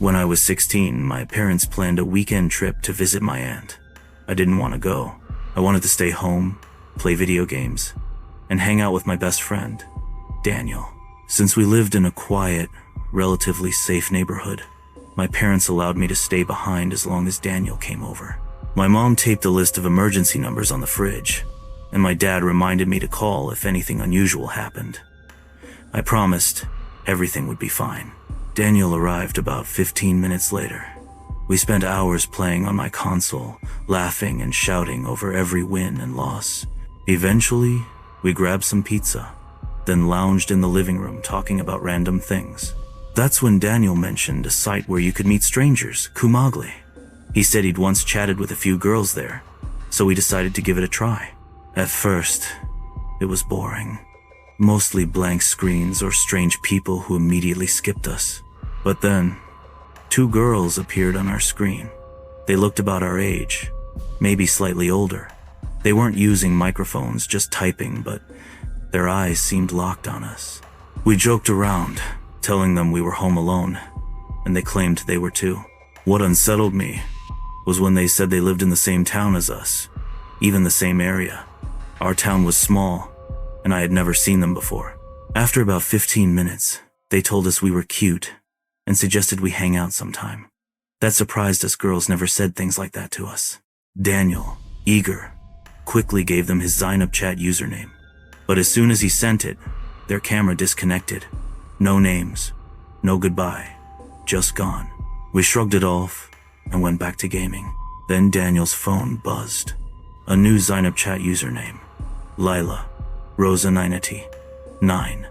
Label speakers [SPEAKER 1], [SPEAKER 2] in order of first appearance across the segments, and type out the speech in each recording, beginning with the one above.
[SPEAKER 1] When I was 16, my parents planned a weekend trip to visit my aunt. I didn't want to go. I wanted to stay home, play video games, and hang out with my best friend, Daniel. Since we lived in a quiet, relatively safe neighborhood, my parents allowed me to stay behind as long as Daniel came over. My mom taped a list of emergency numbers on the fridge, and my dad reminded me to call if anything unusual happened. I promised everything would be fine. Daniel arrived about 15 minutes later. We spent hours playing on my console, laughing and shouting over every win and loss. Eventually, we grabbed some pizza, then lounged in the living room talking about random things. That's when Daniel mentioned a site where you could meet strangers, Kumagli. He said he'd once chatted with a few girls there, so we decided to give it a try. At first, it was boring. Mostly blank screens or strange people who immediately skipped us. But then, 2 girls appeared on our screen. They looked about our age, maybe slightly older. They weren't using microphones, just typing, but their eyes seemed locked on us. We joked around, telling them we were home alone, and they claimed they were too. What unsettled me was when they said they lived in the same town as us, even the same area. Our town was small, and I had never seen them before. After about 15 minutes, they told us we were cute and suggested we hang out sometime. That surprised us. Girls never said things like that to us. Daniel, eager, quickly gave them his Snapchat username. But as soon as he sent it, their camera disconnected. No names, no goodbye, just gone. We shrugged it off and went back to gaming. Then Daniel's phone buzzed. A new Snapchat username, Lila, Rosa 9.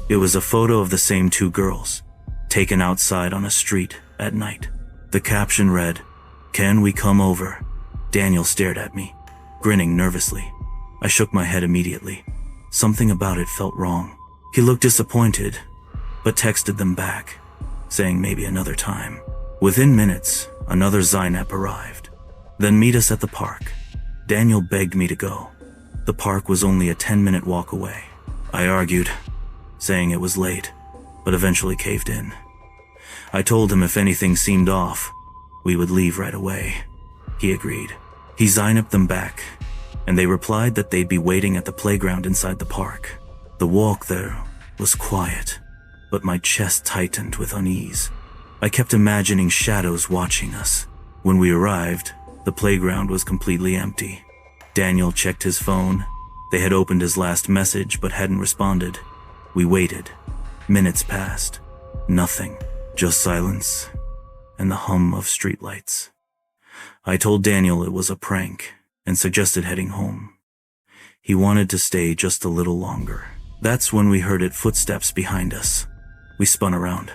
[SPEAKER 1] It was a photo of the same 2 girls, taken outside on a street at night. The caption read, "Can we come over?" Daniel stared at me, grinning nervously. I shook my head immediately. Something about it felt wrong. He looked disappointed, but texted them back, saying maybe another time. Within minutes, another Zinap arrived. Then meet us at the park. Daniel begged me to go. The park was only a 10-minute walk away. I argued, saying it was late, but eventually caved in. I told him if anything seemed off, we would leave right away. He agreed. He Zinap'd them back, and they replied that they'd be waiting at the playground inside the park. The walk there was quiet, but my chest tightened with unease. I kept imagining shadows watching us. When we arrived, the playground was completely empty. Daniel checked his phone. They had opened his last message but hadn't responded. We waited. Minutes passed. Nothing. Just silence and the hum of streetlights. I told Daniel it was a prank and suggested heading home. He wanted to stay just a little longer. That's when we heard footsteps behind us. We spun around.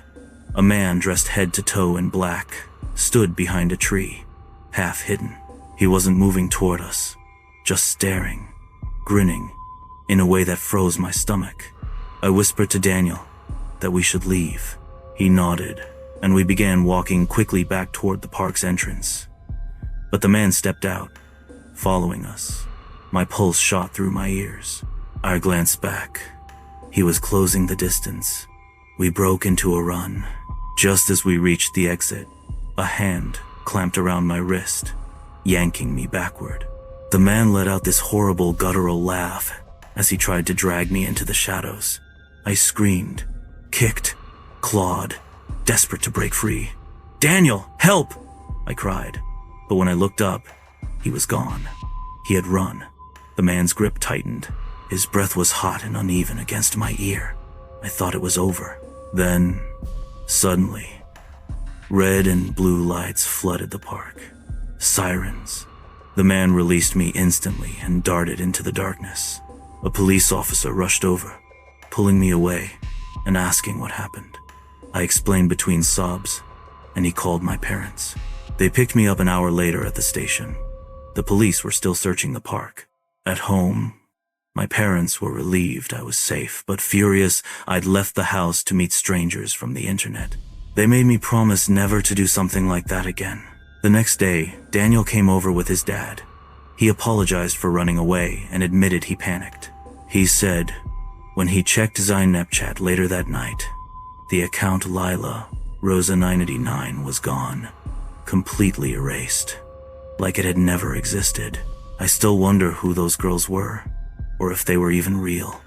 [SPEAKER 1] A man dressed head to toe in black stood behind a tree, half hidden. He wasn't moving toward us, just staring, grinning, in a way that froze my stomach. I whispered to Daniel that we should leave. He nodded, and we began walking quickly back toward the park's entrance. But the man stepped out, following us. My pulse shot through my ears. I glanced back. He was closing the distance. We broke into a run. Just as we reached the exit, a hand clamped around my wrist, yanking me backward. The man let out this horrible guttural laugh as he tried to drag me into the shadows. I screamed, kicked, clawed, desperate to break free. "Daniel, help!" I cried. But when I looked up, he was gone. He had run. The man's grip tightened. His breath was hot and uneven against my ear. I thought it was over. Then, suddenly, red and blue lights flooded the park. Sirens. The man released me instantly and darted into the darkness. A police officer rushed over, pulling me away and asking what happened. I explained between sobs, and he called my parents. They picked me up an hour later at the station. The police were still searching the park. At home, my parents were relieved I was safe, but furious I'd left the house to meet strangers from the internet. They made me promise never to do something like that again. The next day, Daniel came over with his dad. He apologized for running away and admitted he panicked. He said when he checked Snapchat later that night, the account Lila Rosa 989 was gone, completely erased, like it had never existed. I still wonder who those girls were, or if they were even real.